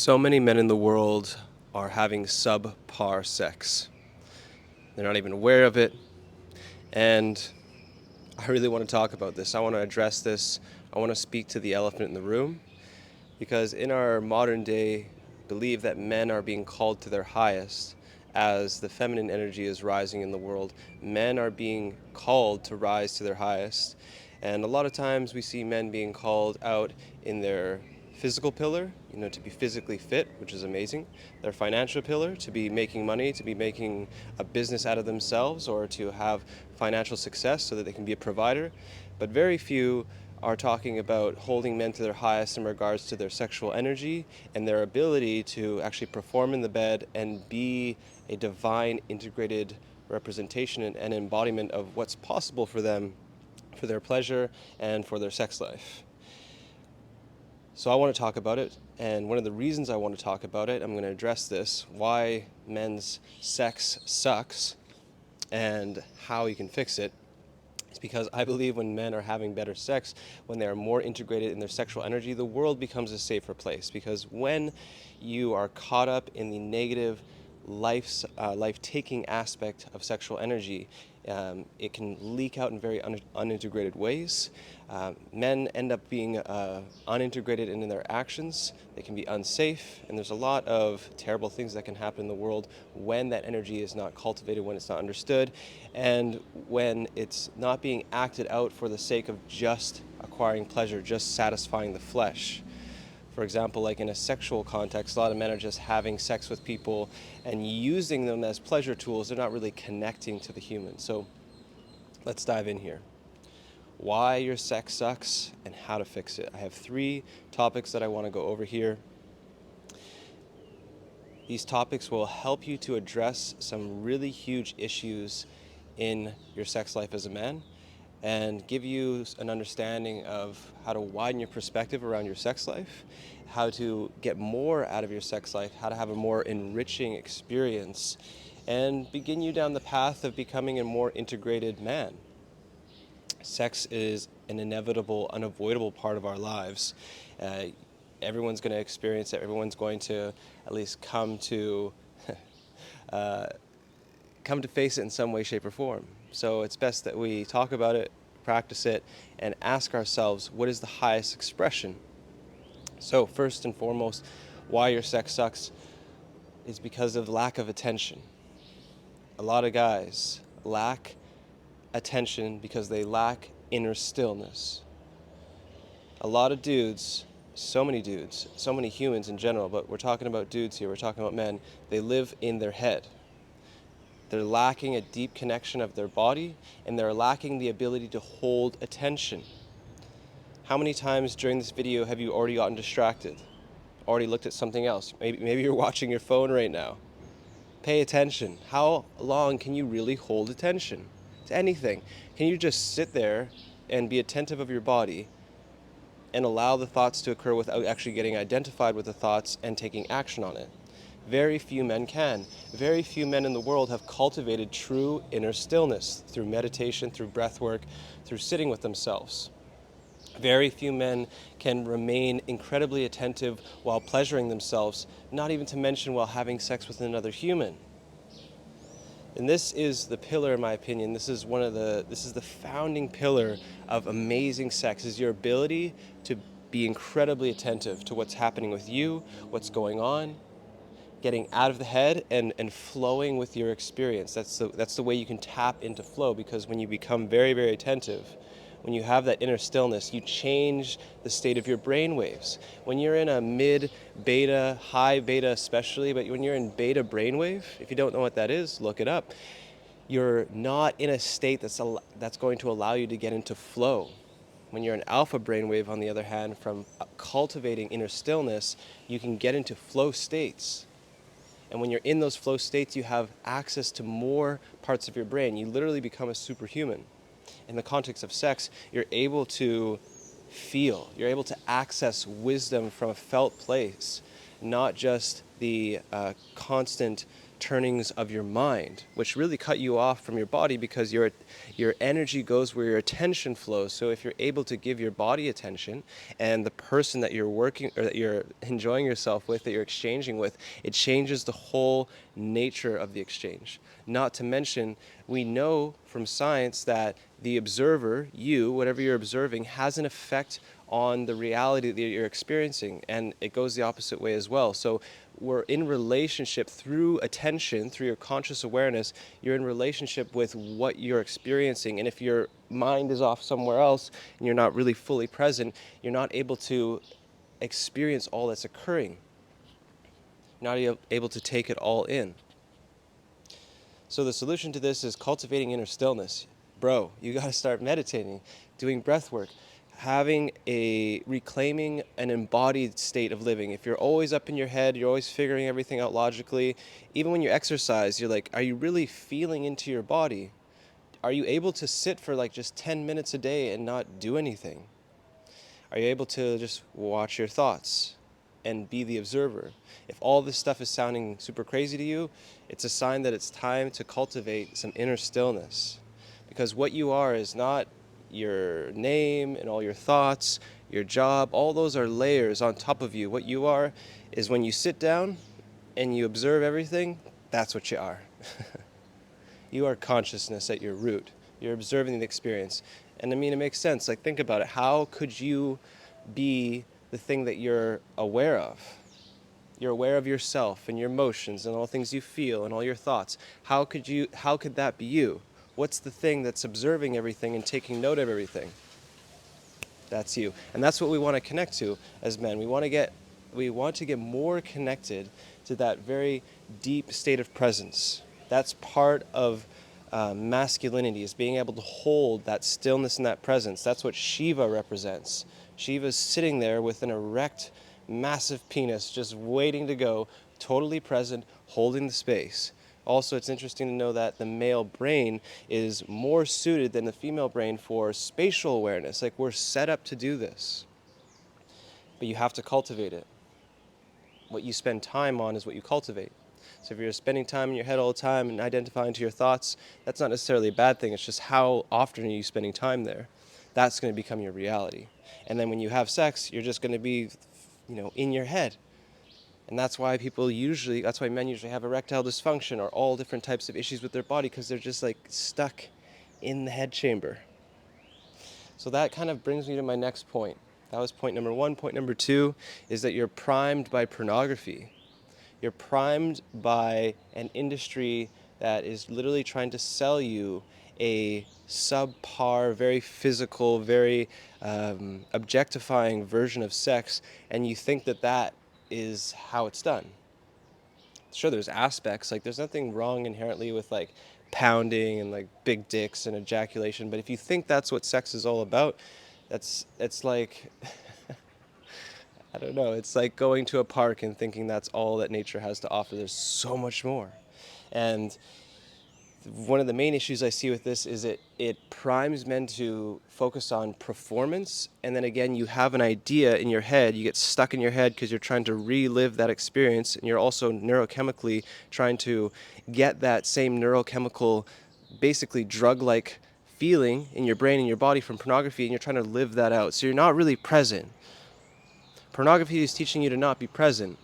So many men in the world are having subpar sex. They're not even aware of it. And I really want to talk about this. I want to address this. I want to speak to the elephant in the room. Because in our modern day belief that men are being called to their highest as the feminine energy is rising in the world. Men are being called to rise to their highest. And a lot of times we see men being called out in their physical pillar, to be physically fit, which is amazing. Their financial pillar, to be making money, to be making a business out of themselves, or to have financial success so that they can be a provider. But very few are talking about holding men to their highest in regards to their sexual energy and their ability to actually perform in the bed and be a divine integrated representation and embodiment of what's possible for them, for their pleasure and for their sex life. So I want to talk about it, and one of the reasons I want to talk about it, I'm going to address this, why men's sex sucks and how you can fix it. It's because I believe when men are having better sex, when they are more integrated in their sexual energy, the world becomes a safer place. Because when you are caught up in the negative life-taking aspect of sexual energy, it can leak out in very unintegrated ways. Men end up being unintegrated in their actions. They can be unsafe, and there's a lot of terrible things that can happen in the world when that energy is not cultivated, when it's not understood, and when it's not being acted out for the sake of just acquiring pleasure, just satisfying the flesh. For example, like in a sexual context, a lot of men are just having sex with people and using them as pleasure tools. They're not really connecting to the human. So let's dive in here. Why your sex sucks and how to fix it. I have 3 topics that I want to go over here. These topics will help you to address some really huge issues in your sex life as a man and give you an understanding of how to widen your perspective around your sex life, how to get more out of your sex life, how to have a more enriching experience, and begin you down the path of becoming a more integrated man. Sex is an inevitable, unavoidable part of our lives. Everyone's going to experience it. Everyone's going to at least come to face it in some way, shape, or form. So it's best that we talk about it, practice it, and ask ourselves, what is the highest expression? So first and foremost, why your sex sucks is because of lack of attention. A lot of guys lack attention because they lack inner stillness. A lot of dudes, so many humans in general, but we're talking about dudes here, we're talking about men, they live in their head. They're lacking a deep connection of their body, and they're lacking the ability to hold attention. How many times during this video have you already gotten distracted? Already looked at something else? Maybe you're watching your phone right now. Pay attention. How long can you really hold attention to anything? Can you just sit there and be attentive of your body and allow the thoughts to occur without actually getting identified with the thoughts and taking action on it? Very few men can. Very few men in the world have cultivated true inner stillness through meditation, through breath work, through sitting with themselves. Very few men can remain incredibly attentive while pleasuring themselves, not even to mention while having sex with another human. And this is the pillar, in my opinion, this is the founding pillar of amazing sex, is your ability to be incredibly attentive to what's happening with you, what's going on, getting out of the head and flowing with your experience. That's the way you can tap into flow, because when you become very, very attentive, when you have that inner stillness, you change the state of your brain waves. When you're in a mid-beta, high beta especially, but when you're in beta brainwave, if you don't know what that is, look it up. You're not in a state that's going to allow you to get into flow. When you're in alpha brainwave, on the other hand, from cultivating inner stillness, you can get into flow states. And when you're in those flow states, you have access to more parts of your brain. You literally become a superhuman. In the context of sex, you're able to feel, you're able to access wisdom from a felt place, not just the constant turnings of your mind, which really cut you off from your body, because your energy goes where your attention flows. So if you're able to give your body attention, and the person that you're working or that you're enjoying yourself with, that you're exchanging with, it changes the whole nature of the exchange. Not to mention, we know from science that the observer, you, whatever you're observing, has an effect on the reality that you're experiencing, and it goes the opposite way as well. So we're in relationship through attention, through your conscious awareness. You're in relationship with what you're experiencing, and if your mind is off somewhere else and you're not really fully present, you're not able to experience all that's occurring. You're not able to take it all in. So the solution to this is cultivating inner stillness. Bro, you got to start meditating, doing breath work, reclaiming an embodied state of living. If you're always up in your head, you're always figuring everything out logically, even when you exercise, you're like, are you really feeling into your body? Are you able to sit for like just 10 minutes a day and not do anything? Are you able to just watch your thoughts and be the observer? If all this stuff is sounding super crazy to you, it's a sign that it's time to cultivate some inner stillness. Because what you are is not your name and all your thoughts, your job. All those are layers on top of you. What you are is, when you sit down and you observe everything, that's what you are. You are consciousness at your root. You're observing the experience. And I mean, it makes sense. Like, think about it. How could you be the thing that you're aware of? You're aware of yourself and your emotions and all the things you feel and all your thoughts. How could that be you? What's the thing that's observing everything and taking note of everything? That's you. And that's what we want to connect to as men. We want to get more connected to that very deep state of presence. That's part of masculinity, is being able to hold that stillness and that presence. That's what Shiva represents. Shiva's sitting there with an erect, massive penis, just waiting to go, totally present, holding the space. Also, it's interesting to know that the male brain is more suited than the female brain for spatial awareness. Like, we're set up to do this. But you have to cultivate it. What you spend time on is what you cultivate. So if you're spending time in your head all the time and identifying to your thoughts, that's not necessarily a bad thing. It's just how often are you spending time there? That's going to become your reality. And then when you have sex, you're just going to be, in your head. And that's why men usually have erectile dysfunction or all different types of issues with their body, because they're just like stuck in the head chamber. So that kind of brings me to my next point. That was point number 1. Point number 2 is that you're primed by pornography. You're primed by an industry that is literally trying to sell you a subpar, very physical, very objectifying version of sex, and you think that is how it's done. Sure, there's aspects, like there's nothing wrong inherently with like pounding and like big dicks and ejaculation, but if you think that's what sex is all about, it's like I don't know, it's like going to a park and thinking that's all that nature has to offer. There's so much more. And one of the main issues I see with this is it primes men to focus on performance, and then again you have an idea in your head, you get stuck in your head because you're trying to relive that experience, and you're also neurochemically trying to get that same neurochemical, basically drug-like feeling in your brain and your body from pornography, and you're trying to live that out. So you're not really present. Pornography is teaching you to not be present.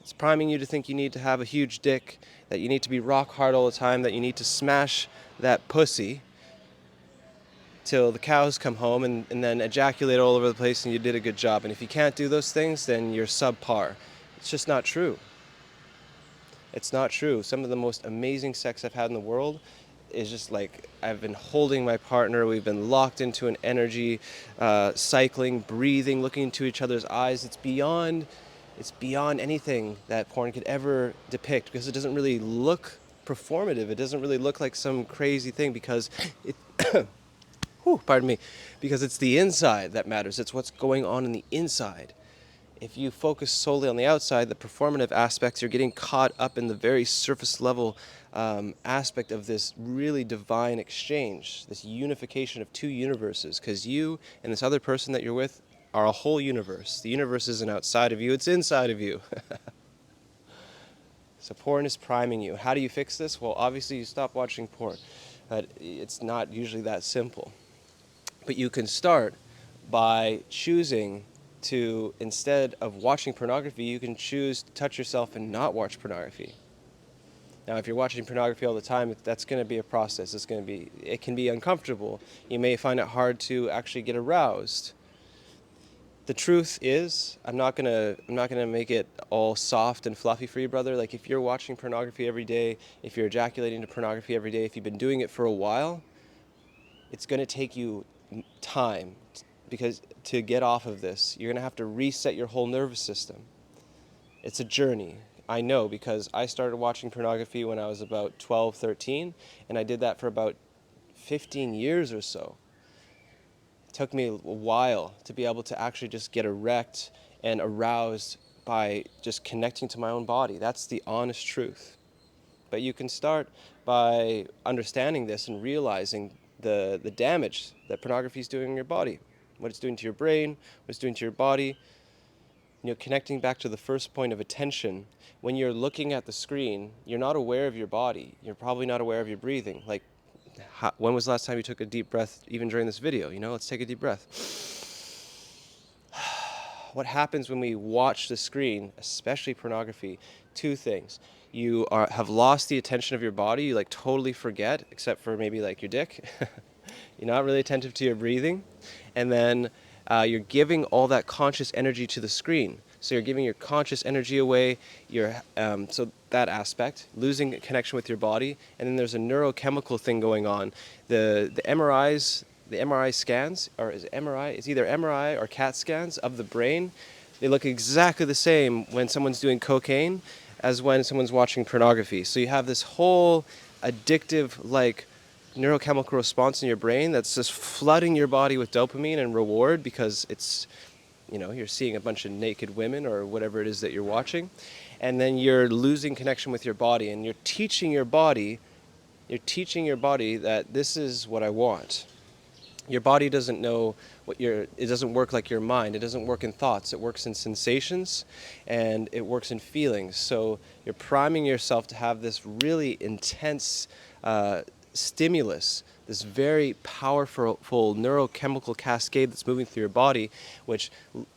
It's priming you to think you need to have a huge dick, that you need to be rock hard all the time, that you need to smash that pussy till the cows come home and then ejaculate all over the place and you did a good job. And if you can't do those things, then you're subpar. It's just not true. It's not true. Some of the most amazing sex I've had in the world is just like, I've been holding my partner, we've been locked into an energy, cycling, breathing, looking into each other's eyes. It's beyond anything that porn could ever depict, because it doesn't really look performative. It doesn't really look like some crazy thing, because because it's the inside that matters. It's what's going on in the inside. If you focus solely on the outside, the performative aspects, you're getting caught up in the very surface level aspect of this really divine exchange, this unification of two universes, because you and this other person that you're with are a whole universe. The universe isn't outside of you, it's inside of you. So porn is priming you. How do you fix this? Well, obviously you stop watching porn, but it's not usually that simple. But you can start by choosing to, instead of watching pornography, you can choose to touch yourself and not watch pornography. Now, if you're watching pornography all the time, that's going to be a process. It can be uncomfortable. You may find it hard to actually get aroused. The truth is, I'm not gonna make it all soft and fluffy for you, brother. Like, if you're watching pornography every day, if you're ejaculating to pornography every day, if you've been doing it for a while, it's gonna take you time, because to get off of this, you're gonna have to reset your whole nervous system. It's a journey. I know, because I started watching pornography when I was about 12, 13, and I did that for about 15 years or so. It took me a while to be able to actually just get erect and aroused by just connecting to my own body. That's the honest truth. But you can start by understanding this and realizing the damage that pornography is doing in your body, what it's doing to your brain, what it's doing to your body. Connecting back to the first point of attention, when you're looking at the screen, you're not aware of your body. You're probably not aware of your breathing. Like, when was the last time you took a deep breath, even during this video? Let's take a deep breath. What happens when we watch the screen, especially pornography? Two things. You have lost the attention of your body. You totally forget, except for maybe your dick. You're not really attentive to your breathing. And then you're giving all that conscious energy to the screen. So you're giving your conscious energy away. So that aspect, losing connection with your body. And then there's a neurochemical thing going on. The MRI scans, or is it MRI? It's either MRI or CAT scans of the brain. They look exactly the same when someone's doing cocaine as when someone's watching pornography. So you have this whole addictive neurochemical response in your brain that's just flooding your body with dopamine and reward, because it's, you're seeing a bunch of naked women or whatever it is that you're watching. And then you're losing connection with your body, and you're teaching your body that this is what I want. Your body doesn't know it doesn't work like your mind. It doesn't work in thoughts. It works in sensations, and it works in feelings. So you're priming yourself to have this really intense stimulus, this very powerful neurochemical cascade that's moving through your body, which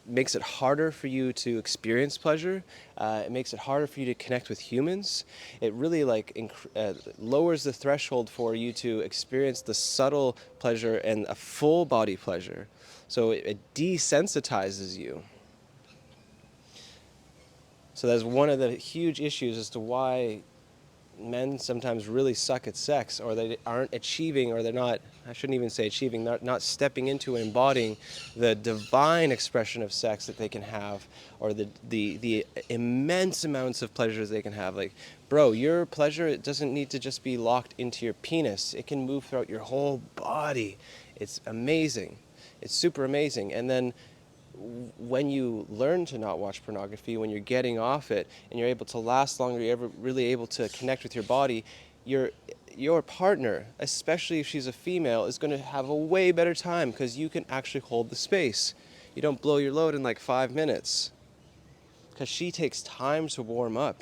makes it harder for you to experience pleasure. It makes it harder for you to connect with humans. It really lowers the threshold for you to experience the subtle pleasure and a full body pleasure. So it desensitizes you. So that's one of the huge issues as to why men sometimes really suck at sex, or they aren't achieving, or they're not, I shouldn't even say achieving, not stepping into and embodying the divine expression of sex that they can have, or the immense amounts of pleasures they can have. Like, bro, your pleasure, it doesn't need to just be locked into your penis. It can move throughout your whole body. It's amazing. It's super amazing. And then when you learn to not watch pornography, when you're getting off it and you're able to last longer, you're ever really able to connect with your body, your partner, especially if she's a female, is going to have a way better time, because you can actually hold the space. You don't blow your load in 5 minutes, because she takes time to warm up.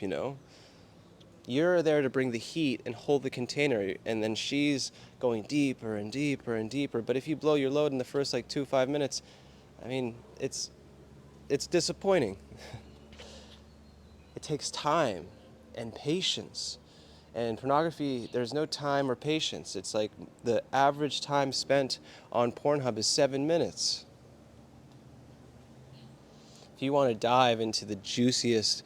You're there to bring the heat and hold the container, and then she's going deeper and deeper and deeper. But if you blow your load in the first 5 minutes, I mean, it's disappointing. It takes time and patience. And pornography, there's no time or patience. It's the average time spent on Pornhub is 7 minutes. If you want to dive into the juiciest,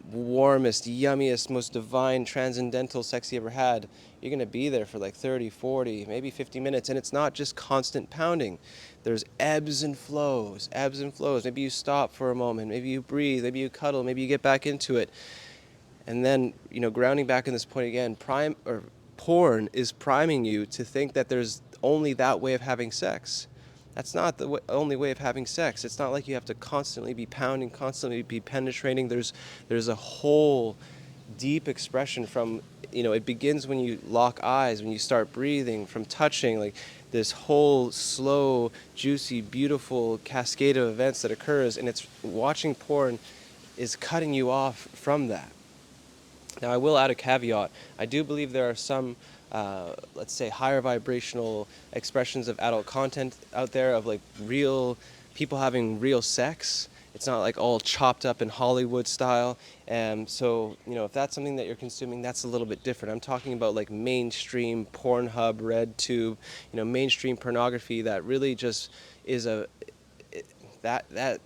warmest, yummiest, most divine, transcendental sex you ever had, you're going to be there for 30, 40, maybe 50 minutes. And it's not just constant pounding. There's ebbs and flows, ebbs and flows. Maybe you stop for a moment, maybe you breathe, maybe you cuddle, maybe you get back into it. And then, grounding back in this point again, porn is priming you to think that there's only that way of having sex. That's not the only way of having sex. It's not like you have to constantly be pounding, constantly be penetrating. There's a whole deep expression from, it begins when you lock eyes, when you start breathing, from touching, this whole slow, juicy, beautiful cascade of events that occurs, and it's watching porn is cutting you off from that. Now, I will add a caveat. I do believe there are some, let's say, higher vibrational expressions of adult content out there of like real people having real sex. It's not like all chopped up in Hollywood style. And so, if that's something that you're consuming, that's a little bit different. I'm talking about like mainstream Pornhub, RedTube, mainstream pornography that really just is that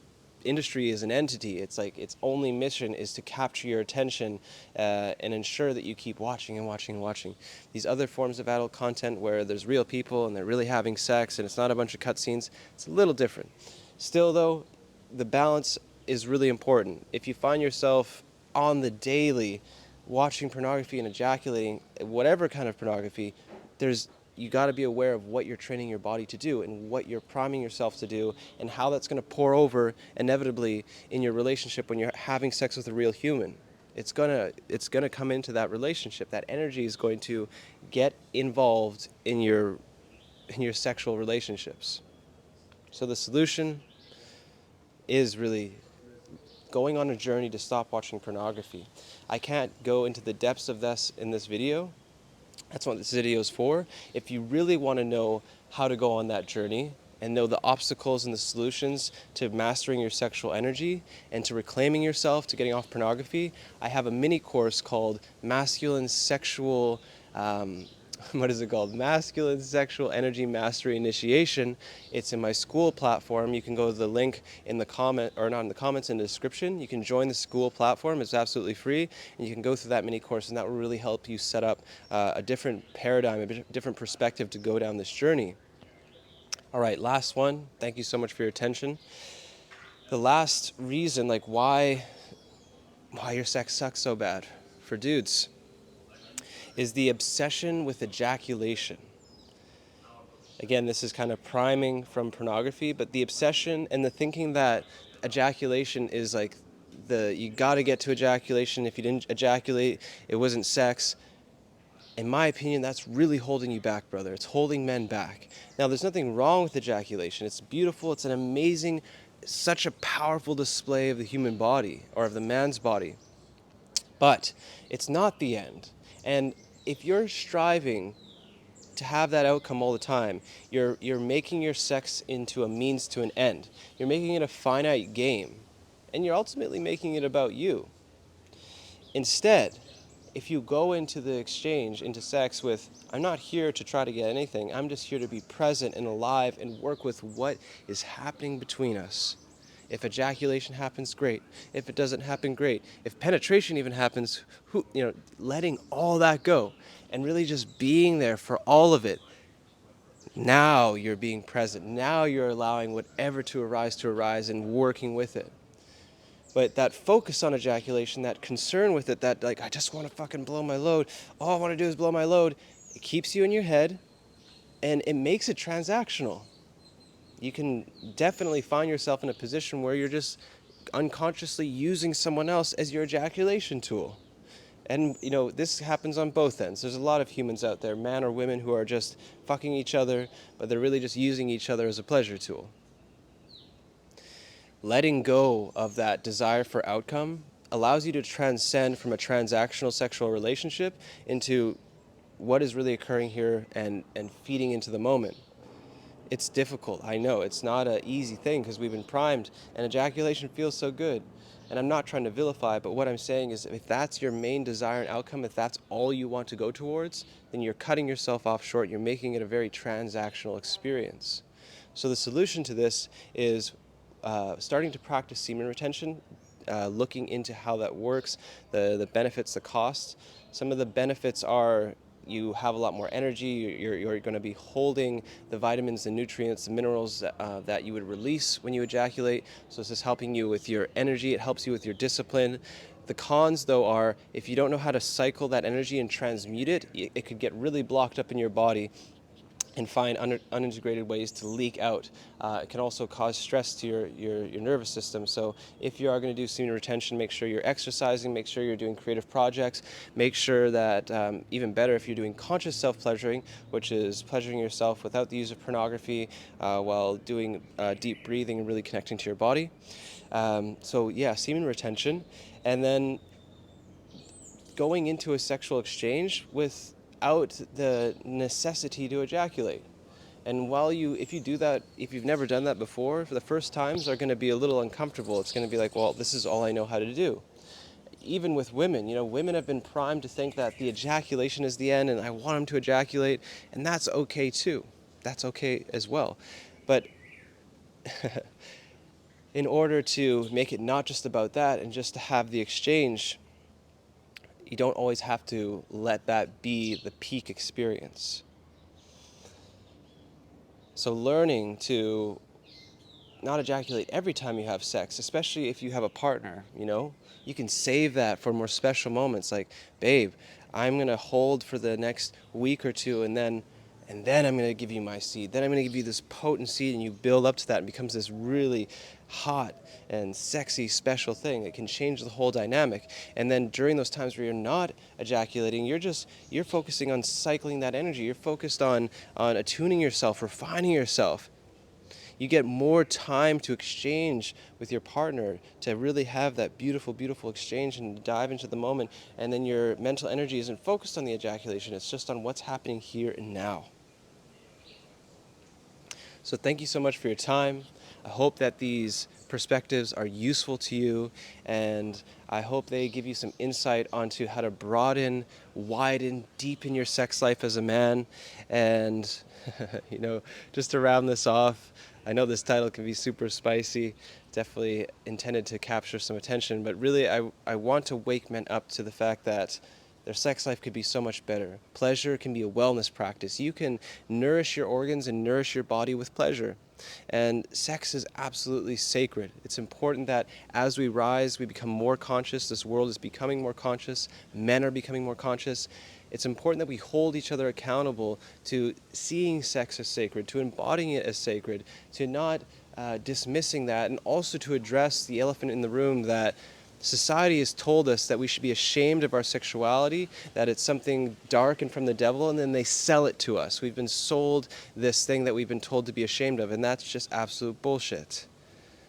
industry is an entity. It's like its only mission is to capture your attention and ensure that you keep watching and watching and watching. These other forms of adult content where there's real people and they're really having sex and it's not a bunch of cutscenes, it's a little different. Still, though, the balance is really important. If you find yourself on the daily watching pornography and ejaculating, whatever kind of pornography, you got to be aware of what you're training your body to do and what you're priming yourself to do and how that's going to pour over inevitably in your relationship when you're having sex with a real human. It's gonna come into that relationship. That energy is going to get involved in your sexual relationships. So the solution is really going on a journey to stop watching pornography. I can't go into the depths of this in this video. That's what this video is for. If you really want to know how to go on that journey and know the obstacles and the solutions to mastering your sexual energy and to reclaiming yourself, to getting off pornography, I have a mini course called Masculine Sexual what is it called? Masculine Sexual Energy Mastery Initiation. It's in my school platform. You can go to the link in the comment, or not in the comments, in the description. You can join the school platform. It's absolutely free, and you can go through that mini course, and that will really help you set up a different paradigm, a different perspective to go down this journey. All right, last one. Thank you so much for your attention. The last reason, like why your sex sucks so bad for dudes, is the obsession with ejaculation. Again, this is kind of priming from pornography, but the obsession and the thinking that ejaculation is like you got to get to ejaculation. If you didn't ejaculate, it wasn't sex. In my opinion, that's really holding you back, brother. It's holding men back. Now, there's nothing wrong with ejaculation. It's beautiful. It's an amazing, such a powerful display of the human body, or of the man's body. But it's not the end. And if you're striving to have that outcome all the time, you're making your sex into a means to an end. You're making it a finite game, and you're ultimately making it about you. Instead, if you go into the exchange, into sex with, I'm not here to try to get anything, I'm just here to be present and alive and work with what is happening between us. If ejaculation happens, great. If it doesn't happen, great. If penetration even happens, letting all that go and really just being there for all of it. Now you're being present. Now you're allowing whatever to arise and working with it. But that focus on ejaculation, that concern with it, that like, I just want to fucking blow my load. All I want to do is blow my load. It keeps you in your head and it makes it transactional. You can definitely find yourself in a position where you're just unconsciously using someone else as your ejaculation tool. And, this happens on both ends. There's a lot of humans out there, men or women, who are just fucking each other, but they're really just using each other as a pleasure tool. Letting go of that desire for outcome allows you to transcend from a transactional sexual relationship into what is really occurring here and feeding into the moment. It's difficult, I know. It's not an easy thing because we've been primed and ejaculation feels so good. And I'm not trying to vilify, but what I'm saying is if that's your main desire and outcome, if that's all you want to go towards, then you're cutting yourself off short. You're making it a very transactional experience. So the solution to this is starting to practice semen retention, looking into how that works, the benefits, the costs. Some of the benefits are you have a lot more energy, you're going to be holding the vitamins, the nutrients, the minerals that you would release when you ejaculate. So this is helping you with your energy, it helps you with your discipline. The cons, though, are if you don't know how to cycle that energy and transmute it, it could get really blocked up in your body and find unintegrated ways to leak out. It can also cause stress to your nervous system. So if you are going to do semen retention, make sure you're exercising, make sure you're doing creative projects, make sure that, even better, if you're doing conscious self-pleasuring, which is pleasuring yourself without the use of pornography, while doing deep breathing and really connecting to your body. So yeah, semen retention. And then going into a sexual exchange without the necessity to ejaculate. And if you do that, if you've never done that before, for the first times are going to be a little uncomfortable. It's going to be like, well, this is all I know how to do. Even with women, women have been primed to think that the ejaculation is the end and I want them to ejaculate, and that's okay too. That's okay as well. But in order to make it not just about that and just to have the exchange, you don't always have to let that be the peak experience. So learning to not ejaculate every time you have sex, especially if you have a partner, you can save that for more special moments like, babe, I'm going to hold for the next week or two and then I'm going to give you my seed. Then I'm going to give you this potent seed, and you build up to that and it becomes this really hot and sexy special thing. It can change the whole dynamic. And then during those times where you're not ejaculating, you're focusing on cycling that energy. You're focused on attuning yourself, refining yourself. You get more time to exchange with your partner, to really have that beautiful, beautiful exchange and dive into the moment. And then your mental energy isn't focused on the ejaculation. It's just on what's happening here and now. So thank you so much for your time. I hope that these perspectives are useful to you, and I hope they give you some insight onto how to broaden, widen, deepen your sex life as a man. And, just to round this off, I know this title can be super spicy, definitely intended to capture some attention, but really I want to wake men up to the fact that their sex life could be so much better. Pleasure can be a wellness practice. You can nourish your organs and nourish your body with pleasure. And sex is absolutely sacred. It's important that as we rise, we become more conscious. This world is becoming more conscious. Men are becoming more conscious. It's important that we hold each other accountable to seeing sex as sacred, to embodying it as sacred, to not dismissing that, and also to address the elephant in the room that society has told us that we should be ashamed of our sexuality, that it's something dark and from the devil, and then they sell it to us. We've been sold this thing that we've been told to be ashamed of, and that's just absolute bullshit.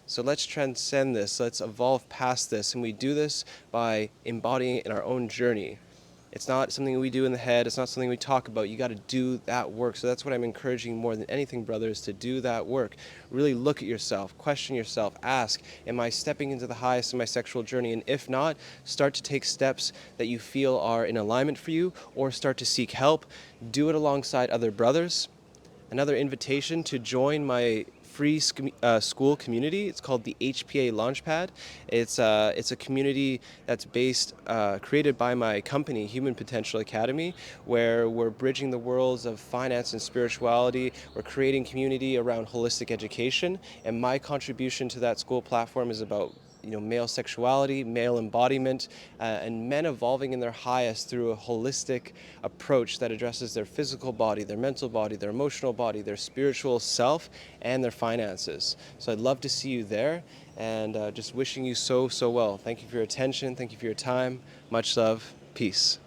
So let's transcend this, let's evolve past this, and we do this by embodying it in our own journey. It's not something we do in the head. It's not something we talk about. You got to do that work. So that's what I'm encouraging more than anything, brothers, to do that work. Really look at yourself, question yourself, ask, am I stepping into the highest in my sexual journey? And if not, start to take steps that you feel are in alignment for you, or start to seek help. Do it alongside other brothers. Another invitation to join my free school community. It's called the HPA Launchpad. It's a community that's created by my company, Human Potential Academy, where we're bridging the worlds of finance and spirituality. We're creating community around holistic education, and my contribution to that school platform is about male sexuality, male embodiment, and men evolving in their highest through a holistic approach that addresses their physical body, their mental body, their emotional body, their spiritual self, and their finances. So I'd love to see you there, and just wishing you so well. Thank you for your attention. Thank you for your time. Much love. Peace.